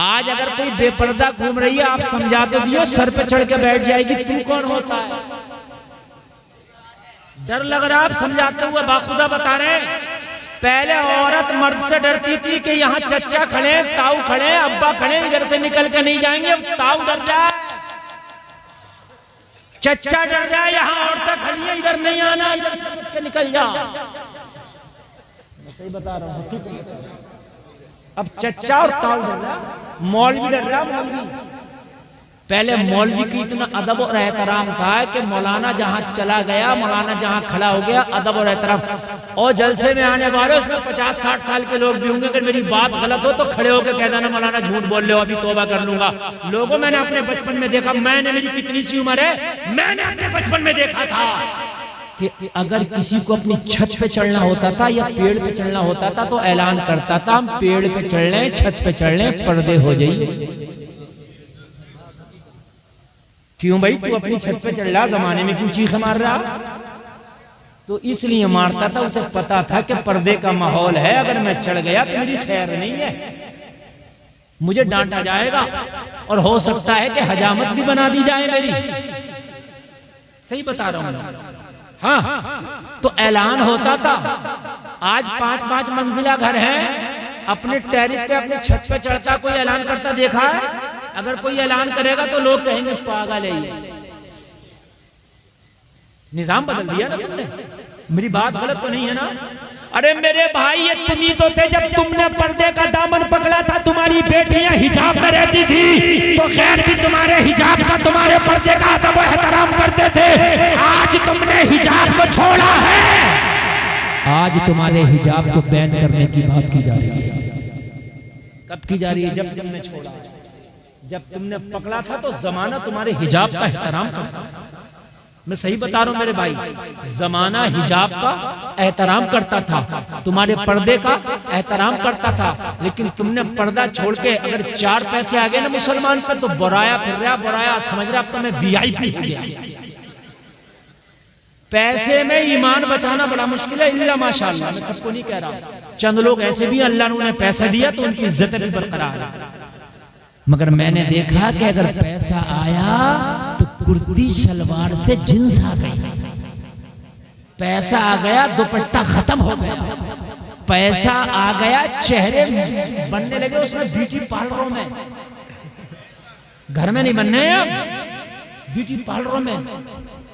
आज अगर कोई बेपर्दा घूम रही है, आप समझा तो दियो, सर पे चढ़ के बैठ जाएगी, तू कौन होता है? डर लग रहा, आप समझाते हुए बाखुदा बता रहे हैं। पहले औरत मर्द से डरती थी कि यहाँ चच्चा खड़े, ताऊ खड़े, अब्बा खड़े, इधर से निकल के नहीं जाएंगे। अब ताऊ डर जाए, चच्चा डर जाए, यहाँ औरतें खड़ी है, इधर नहीं आना, इधर से बच के निकल जा। मैं सही बता रहा हूँ। अब चच्चा और ताऊ डर रहा, मौलवी डर रहा। मौलवी पहले मौलवी की इतना अदब और एहतराम था कि मौलाना जहां चला गया, मौलाना जहां खड़ा हो गया, अदब और एहतराम। और जलसे में आने वाले उसमें 50-60 साल के लोग भी होंगे। अगर मेरी बात गलत हो तो खड़े होकर कह देना मौलाना झूठ बोल रहे हो, अभी तौबा कर लूंगा। लोगों, मैंने अपने बचपन में देखा, मैंने, मेरी कितनी सी उम्र है, मैंने अपने बचपन में देखा था कि अगर किसी को अपनी छत पे चढ़ना होता था या पेड़ पे चढ़ना होता था तो ऐलान करता था, हम पेड़ पे चढ़ रहे, छत पे चढ़ रहे, पर्दे हो जाइए। क्यों भाई, तू अपनी छत पे चढ़ रहा, जमाने में क्यों चीख मार रहा? तो इसलिए मारता था, उसे पता था कि पर्दे का माहौल है, अगर मैं चढ़ गया तो मेरी खैर नहीं है, मुझे डांटा जाएगा और हो सकता है कि हजामत भी बना दी जाए मेरी। सही बता रहा हूं। हाँ, तो ऐलान होता था। आज 5-5 मंजिला घर है, अपने टेरिस पे, अपने छत पे चढ़ता कोई ऐलान करता देखा है? अगर कोई ऐलान करेगा तो लोग कहेंगे पागल है ये। निजाम बदल दिया ना तुमने। मेरी बात गलत तो नहीं है ना? अरे मेरे भाई, ये तुम ही तो थे जब तुमने पर्दे का दामन पकड़ा था। तुम्हारी बेटियां हिजाब में रहती थी तो खैर भी तुम्हारे हिजाब का, तुम्हारे पर्दे का अदब व एहतराम करते थे। आज तुमने हिजाब को छोड़ा है, आज तुम्हारे हिजाब को बैन करने की बात की जा रही है। कब की जा रही है? जब तुमने छोड़ा। जब तुमने पकड़ा था तो जमाना तुम्हारे हिजाब का एहतराम करता। मैं सही बता रहा हूं मेरे भाई, जमाना हिजाब का एहतराम करता था, तुम्हारे पर्दे का एहतराम करता था। लेकिन तुमने पर्दा छोड़ के अगर 4 पैसे आ गए ना मुसलमान पर तो बुराया फिर रहा, बुराया समझ रहा, अब तो मैं VIP हो गया। पैसे में ईमान बचाना बड़ा मुश्किल है, इल्ला माशाअल्लाह। मैं सबको नहीं कह रहा, चंद लोग ऐसे भी अल्लाह ने उन्हें पैसा दिया तो उनकी इज्जत भी बरकरार है। मगर मैंने देखा कि अगर पैसा आया तो कुर्ती शलवार से जींस आ गई, पैसा आ गया दुपट्टा खत्म हो गया, पैसा आ गया चेहरे बनने लगे उसमें ब्यूटी पार्लरों में। घर में नहीं बनने हैं, ब्यूटी पार्लरों में।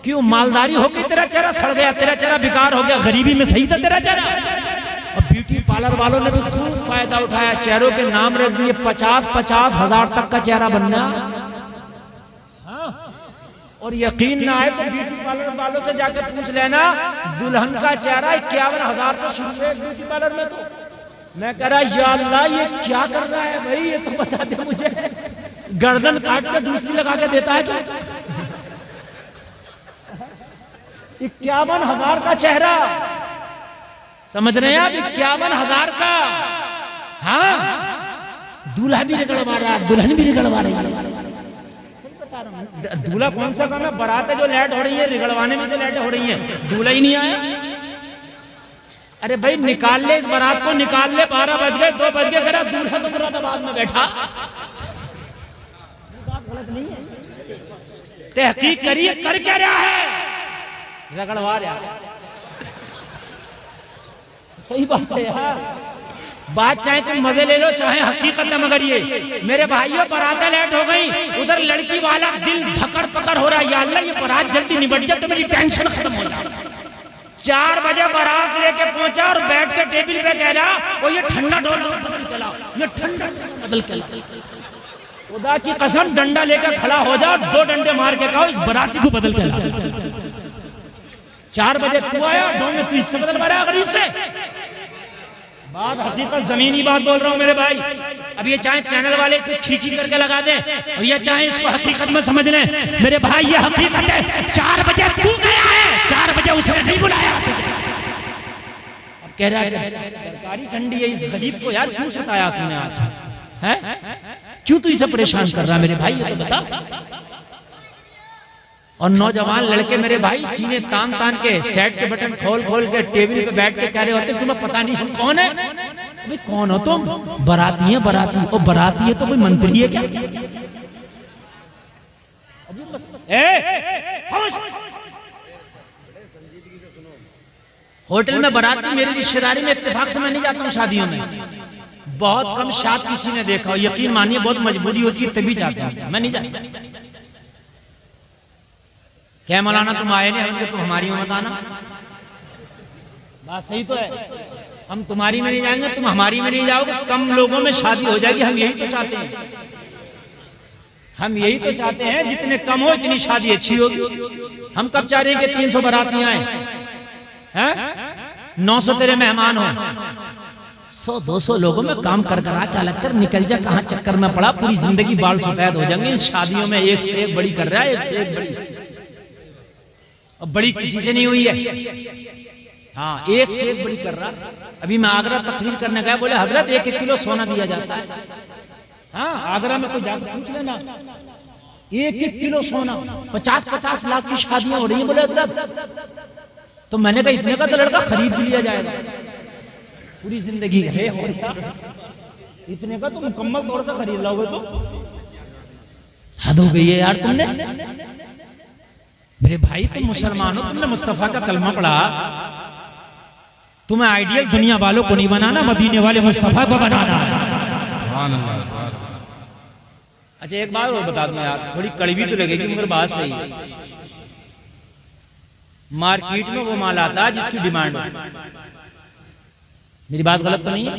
क्यों? मालदारी हो गई, तेरा चेहरा सड़ गया, तेरा चेहरा बेकार हो गया, गरीबी में सही था तेरा चेहरा। और ब्यूटी पार्लर वालों ने भी खूब फायदा उठाया, चेहरों के नाम रख दिए, 50-50 हजार तक का चेहरा बनना। हाँ। और यकीन ना आए तो ब्यूटी पार्लर वालों से जाकर पूछ लेना, दुल्हन का चेहरा 51,000 से शुरू है ब्यूटी पार्लर में। तो मैं कह रहा, या अल्लाह ये क्या कर रहा है भाई, ये तो बता दे मुझे। गर्दन काट के दूसरी लगा के देता है क्या? 51,000 का चेहरा, समझ रहे हैं आप? 51,000 का। हाँ, दूल्हा भी रिगड़वा रहा, दुल्हन भी रिगड़वा रही है। दूल्हा कौन सा काम है? बारात है जो लेट हो रही है, रिगड़वाने में तो लेट हो रही है, दूल्हा ही नहीं आया। अरे भाई निकाल ले इस बारात को, निकाल ले। 12 बज गए, 2 बज गए, करा दूल्हा तो मुरादाबाद में बैठा। बात गलत नहीं है, तहकीक करिए, कर क्या रहा है? रगड़वा रहा है। सही बात है यार, बात चाहे तुम मजे ले लो चाहे हकीकत है। मगर ये मेरे भाइयों, बारातें लेट हो गई, उधर लड़की वाला दिल धकड़ पकड़ हो रहा है, या अल्लाह ये बारात जल्दी निपट जाए तो मेरी टेंशन खत्म हो जाए। 4 बजे बारात लेके पहुंचा और बैठ के टेबल पे कह रहा, वो ये ठंडा डोल बदल के लाओ, ये ठंडा बदल के लाओ। खुदा की कसम, डंडा लेकर खड़ा हो जाओ, 2 डंडे मार के कहो इस बाराती को बदल के लाओ। 4 बजे तू आया, 2 में तू इससे बदल रहा गरीब से। बात हकीकत जमीनी बात बोल रहा हूं मेरे भाई। अब ये चाहे चैनल वाले खींची करके लगा दें और ये चाहे इसको हकीकत में समझ लें, मेरे भाई ये हकीकत है। 4 बजे तू गया है, 4 बजे उसे नहीं बुलाया। अब कह रहा है तरकारी ठंडी है, इस गरीब को यार क्यों सताया तूने आज? है क्यों तू इसे परेशान कर रहा मेरे भाई, ये तो बता। और नौजवान लड़के मेरे भाई सीने तान तान के सेट के बटन खोल खोल के टेबल पे बैठ के कह रहे होते, तुम्हें पता नहीं हम कौन है? भाई कौन हो तुम? बराती है, बराती। और बराती है तो कोई मंत्री है क्या? होटल में बराती मेरी रिश्तेदारी में, इत्तेफाक से मैं नहीं जाता हूँ शादियों में। बहुत कम शाद किसी ने देखा, यकीन मानिए बहुत मजबूरी होती है तभी जाता हूँ, मैं नहीं जाता। क्या मौलाना तुम आए नहीं होंगे तो हमारी में मत आना। बात सही तो है, हम तुम्हारी में नहीं जाएंगे, तुम हमारी में नहीं जाओगे, कम लोगों में शादी हो जाएगी। हम यही तो चाहते हैं, हम यही तो चाहते हैं जितने कम हो इतनी शादी अच्छी होगी। हम कब चाह रहे हैं कि 300 बाराती आए हैं, 900 तेरे मेहमान हो, 100-200 लोगों में काम कर करा के अलग कर निकल जा। कहाँ चक्कर में पड़ा, पूरी जिंदगी बाल सफेद हो जाएंगे। इस शादियों में एक से एक बड़ी कर रहा है, एक से एक बड़ी। अब बड़ी किसी से नहीं हुई है, हाँ एक से एक बड़ी कर रहा। अभी मैं आगरा तकरीर करने गया, बोले हजरत 1-1 किलो सोना दिया जाता है। हाँ आगरा में कोई जाकर पूछ लेना, 1-1 किलो सोना, 50-50 लाख की शादियां हो रही हैं। बोले हजरत, तो मैंने कहा इतने का तो लड़का खरीद भी लिया जाएगा, पूरी जिंदगी है। इतने का तो मुकम्मल तौर से खरीद लोगे तो हद हो गई है यार। तुमने मेरे भाई तुम मुसलमान हो, तुमने मुस्तफा का कलमा पढ़ा, तुम्हें आइडियल दुनिया वालों को नहीं बनाना, मदीने वाले मुस्तफा को बनाना। अच्छा एक बात और बता दूं यार, थोड़ी कड़वी तो लगेगी मगर बात सही है। मार्केट में वो माल आता है जिसकी डिमांड हो, मेरी बात गलत तो नहीं है?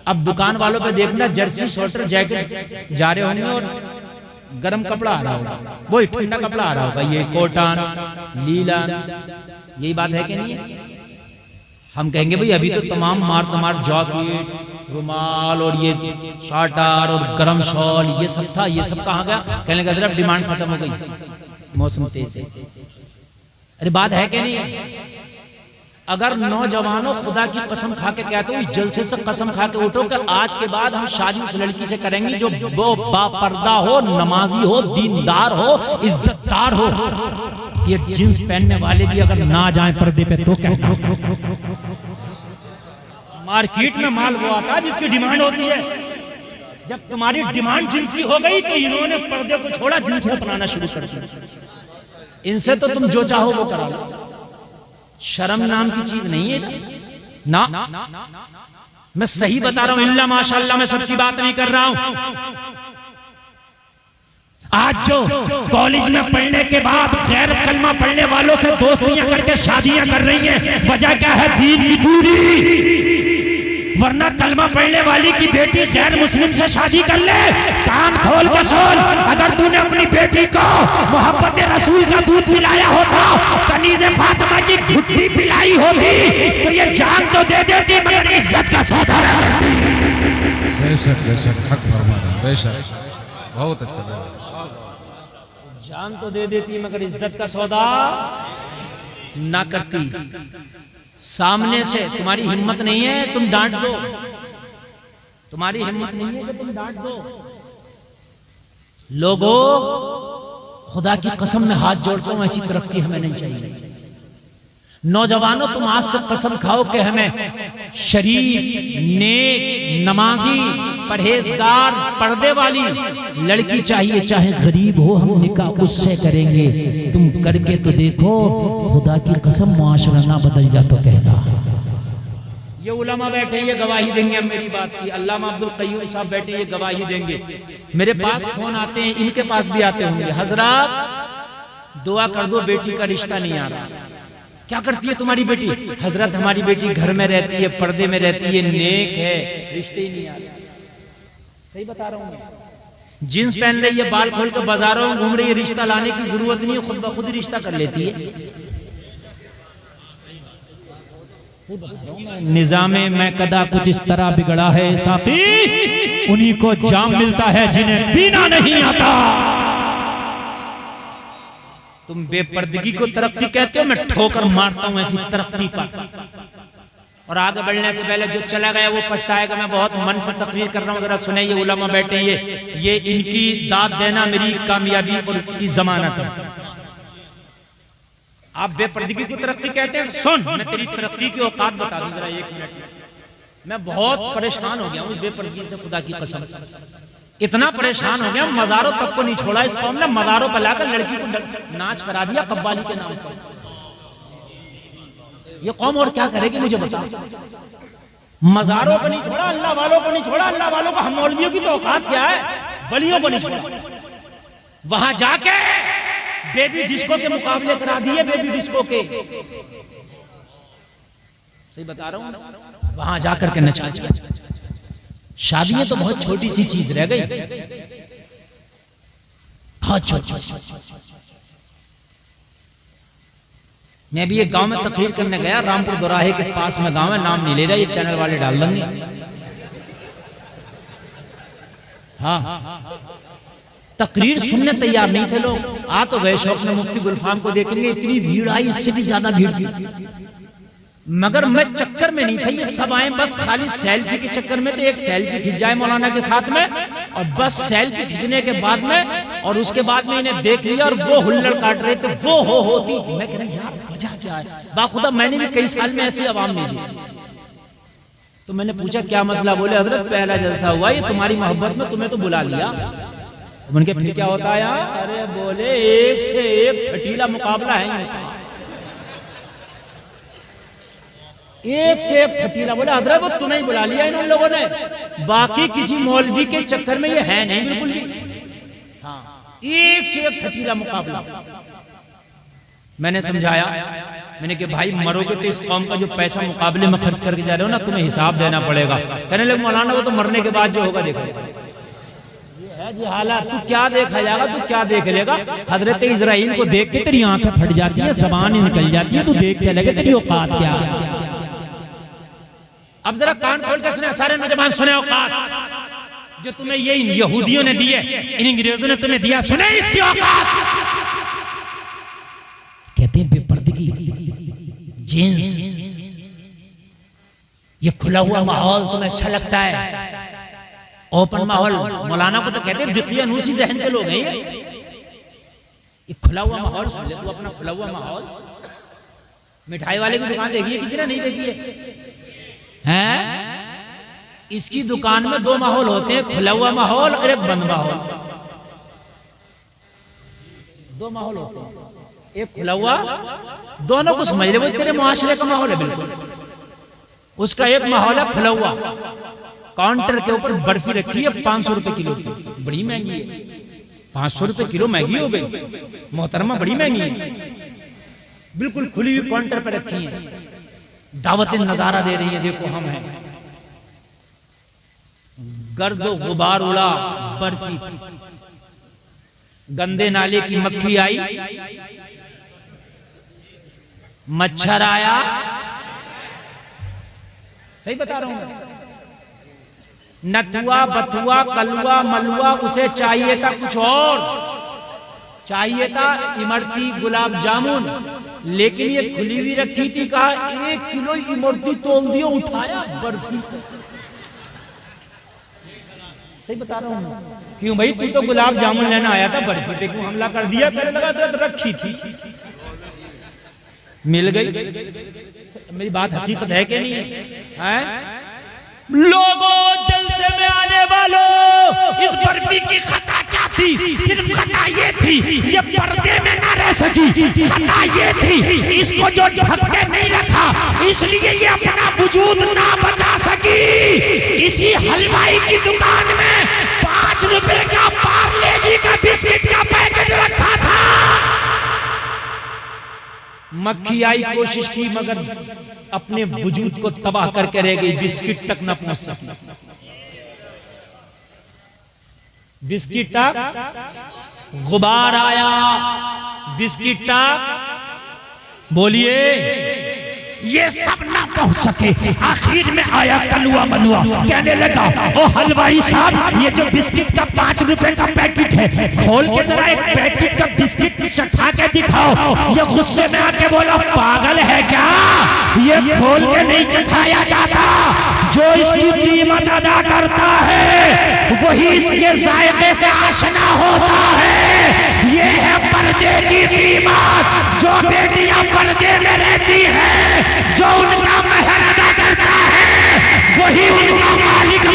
अब दुकान वालों पे देखना, जर्सी स्वेटर जैकेट जा रहे होंगे और गरम कपड़ा आ रहा होगा, वो ठंडा कपड़ा आ रहा होगा, ये कॉटन लीला, यही बात है कि नहीं है? हम कहेंगे भाई अभी तो तमाम मार जॉकेट रुमाल और ये शार्टर और गरम शॉल ये सब था, ये सब कहाँ गया? कहने लगा जरा डिमांड खत्म हो गई मौसम तेज से। अरे बात है कि नहीं है? अगर नौजवानों खुदा की कसम खा के कहते हो, इस जलसे से कसम खा के उठो कि आज के बाद हम शादी उस लड़की से करेंगे जो वो बापर्दा हो, नमाजी हो, दीनदार हो, इज्जतदार हो। ये जींस पहनने वाले भी अगर ना जाएं पर्दे पे तो क्या? मार्केट में माल वो आता है जिसकी डिमांड होती है। जब तुम्हारी डिमांड जींस की हो गई तो इन्होंने पर्दे को छोड़ा, जींस को अपनाना शुरू कर दिया। इनसे तो तुम जो चाहो वो करा लो, शर्म नाम की चीज नहीं है ना। मैं सही बता रहा हूं, इल्ला माशाअल्लाह, मैं सबकी बात नहीं कर रहा हूं। आज जो कॉलेज में पढ़ने के बाद गैर कलमा पढ़ने वालों से दोस्तियां करके शादियां कर रही हैं, वजह क्या है? दीन की दूरी। वरना कलमा पढ़ने वाली की बेटी गैर मुस्लिम से शादी कर ले, कान खोल के सुन, अगर तूने अपनी बेटी को मोहब्बत रसूल का दूध पिलाया होता, कनीज़े फातिमा की घुट्टी पिलाई होती, तो ये जान तो दे देती मगर इज्जत का सौदा न करती। बेशक बेशक, हक फरमाना, बेशक, बहुत अच्छा। जान तो दे देती मगर इज्जत का सौदा ना करती। सामने से तुम्हारी हिम्मत नहीं है तुम डांट दो, तुम्हारी हिम्मत नहीं है कि तुम डांट दो। लोगों खुदा की कसम में हाथ जोड़ता हूं, ऐसी तरक्की हमें नहीं चाहिए। नौजवानों तुम आज से कसम खाओ कि हमें शरीफ, नेक, नमाजी, परहेजगार, पर्दे वाली लड़की चाहिए, चाहे गरीब हो, हम निकाह उससे करेंगे। तुम करके तो देखो, खुदा की कसम मुआशरा ना बदल जा तो कहना। ये उलमा बैठे ये गवाही देंगे मेरी बात की, अल्लामा अब्दुल कय्यूम साहब बैठे ये गवाही देंगे। मेरे पास फोन आते हैं, इनके पास भी आते होंगे, हजरत दुआ कर दो बेटी का रिश्ता नहीं आ रहा। क्या करती है तुम्हारी बेटी? हजरत हमारी बेटी घर में रहती है, पर्दे में रहती है, नेक है, रिश्ते ही नहीं आ रहे। सही बता रहा हूँ मैं। जींस पहन रही है, बाल खोल कर बाजारों में घूम रही है, रिश्ता लाने की जरूरत नहीं है, खुद ब खुद रिश्ता कर लेती है। निजामे में कदा कुछ इस तरह बिगड़ा है साफी, उन्हीं को जाम मिलता है जिन्हें पीना नहीं आता। तुम बेपर्दगी को तरक्की कहते हो, मैं ठोकर मारता हूं ऐसी तरक्की पर। और आगे बढ़ने से पहले जो चला गया वो पछताएगा। मैं बहुत मन से तकरीर कर रहा हूं, जरा सुने। ये उलमा बैठे, ये इनकी दाद देना मेरी कामयाबी और की जमानत है। आप बेपर्दगी को तरक्की कहते हैं, सुन मैं तेरी तरक्की की औकात बता दूं जरा 1 मिनट। मैं बहुत परेशान हो गया हूँ इस बेपर्दगी से, खुदा की कसम, इतना परेशान हो गया, मज़ारों तक को नहीं छोड़ा इस कौम ने, मज़ारों पर लाकर लड़की को नाच करा दिया कव्वाली के नाम पर। ये कौम और क्या करेगी मुझे बताओ। मज़ारों को नहीं छोड़ा, अल्लाह वालों को नहीं छोड़ा, अल्लाह वालों को, हम मौलवियों की तो औकात क्या है, वलियों को नहीं छोड़ा। वहां जाके बेबी डिस्को के मुकाबले करा दिए, बेबी डिस्को के, सही बता रहा हूं, वहां जाकर के नचा दिया। शादियां तो बहुत छोटी सी चीज रह गई, बहुत छोटी। मैं भी एक गांव में तकरीर करने गया, रामपुर दोराहे के पास में गांव है, नाम नहीं ले रहा, ये चैनल वाले डाल देंगे। हाँ, तकरीर सुनने तैयार नहीं थे लोग, आ तो गए शौक में मुफ्ती गुलफाम को देखेंगे, इतनी भीड़ आई, इससे भी ज्यादा भीड़ थी। मगर मैं चक्कर में नहीं था, ये सब आए बस खाली सेल्फी के चक्कर में, तो एक सेल्फी खिंच जाए मौलाना के साथ में, और बस सेल्फी खींचने के बाद में, और उसके बाद में इन्हें देख लिया और वो हुल्लड़ काट रहे थे, वो होती। मैं कह रहा यार वजह क्या है, बाखुदा मैंने भी कई साल में ऐसी आवाम नहीं दी। तो मैंने पूछा क्या मसला, बोले हजरत पहला जलसा हुआ, ये तुम्हारी मोहब्बत में तुम्हें तो बुला लिया। उनके फिर क्या होता है यार, अरे बोले एक से एक ठटीला मुकाबला है, एक से एक ठटीला। बोले हजरत वो तुम्हें ही बुला लिया इन लोगों ने, बाकी किसी मौलवी के चक्कर में ये है नहीं बिल्कुल भी। हाँ, एक से एक ठटीला मुकाबला। मैंने समझाया, मैंने कि भाई मरोगे तो इस कौम का जो पैसा मुकाबले में खर्च करके जा रहे हो ना, तुम्हें हिसाब देना पड़ेगा। कहने लगे मौलाना वो तो मरने के बाद जो होगा देखो। जी हालात, तू क्या देखा जाएगा, तू क्या देख लेगा। हजरत इजराइल को देख के तेरी आंखें फट जाती है, ज़बान निकल जाती है, तू देख के लगे तेरी औकात क्या है। अब जरा कान खोल के सुने सारे नौजवान, सुने औकात जो तुम्हें ये यहूदियों ने दी है, इन अंग्रेजों ने तुम्हें दिया, सुने इसकी औकात। कहते हैं बेपर्दगी, जींस, ये खुला हुआ माहौल तुम्हें अच्छा लगता है, ओपन माहौल। मौलाना को तो कहते हैं दिक्कियानूसी जहन के लोग हैं ये खुला हुआ माहौल सुन ले तू, अपना खुला हुआ माहौल। मिठाई वाले की दुकान देखी है किसी ने, नहीं देखी है? इसकी दुकान में दो माहौल होते हैं, खुला हुआ माहौल और एक बंद माहौल। दो माहौल होते हैं, एक खुला हुआ, दोनों को समझ ले, वो तेरे मुआशरे का माहौल है बिल्कुल। उसका एक माहौल है खुला हुआ, काउंटर के ऊपर बर्फी रखी है 500 रुपए किलो की, बड़ी महंगी है। 500 रुपए किलो महंगी हो गई मोहतरमा, बड़ी महंगी है। बिल्कुल खुली हुई काउंटर पर रखी है, दावतें नजारा दे रही है, देखो हम हैं। गर्दो गुबार उड़ा, बर्फी, गंदे नाले की मक्खी आई, मच्छर आया, सही बता रहा हूं। नथुआ बथुआ कलुआ मलुआ, उसे चाहिए था कुछ और, चाहिए था इमरती गुलाब जामुन, लेकिन ये खुली हुई रखी थी। कहा 1 किलो इमरती तोल दियो, उठाया बर्फी। सही बता रहा हूं। क्यों भाई, तू तो गुलाब जामुन लेना आया था, बर्फी पे क्यों हमला कर दिया? पहले लगा तो रखी थी, मिल गई। मेरी बात हकीकत है कि नहीं है? लोगों, जलसे में आने वालों, इस बर्फी की खता क्या थी? सिर्फ खता ये थी, ये पर्दे में ना रह सकी। खता ये थी, इसको जो ढक के नहीं रखा, इसलिए ये अपना वजूद ना बचा सकी। इसी हलवाई की दुकान में 5 रुपए का पार्ले जी का बिस्किट का पैकेट रखा था। मक्खी आई, कोशिश की, मगर अपने वजूद को तबाह करके रह गई, बिस्किट तक न पहुंच सकी। बिस्किट तक गुबार आया, बिस्किट तक, बोलिए, ये सब ना पहुंच सके। आखिर में आया कलुआ मलुआ, कहने लगा ओ हलवाई साहब, ये जो बिस्किट का 5 रुपए का पैकेट है, खोल के जरा एक पैकेट का बिस्किट चखा के दिखाओ। ये गुस्से में आके बोला, पागल है क्या? ये खोल के नहीं चखाया जाता। जो इसकी कीमत अदा करता है वही इसके जायके से आशना होता है। ये है पर्दे की कीमत। जो बेटियां पर्दे में रहती हैं, जो उनका महर अदा करता है, वही उनका मालिक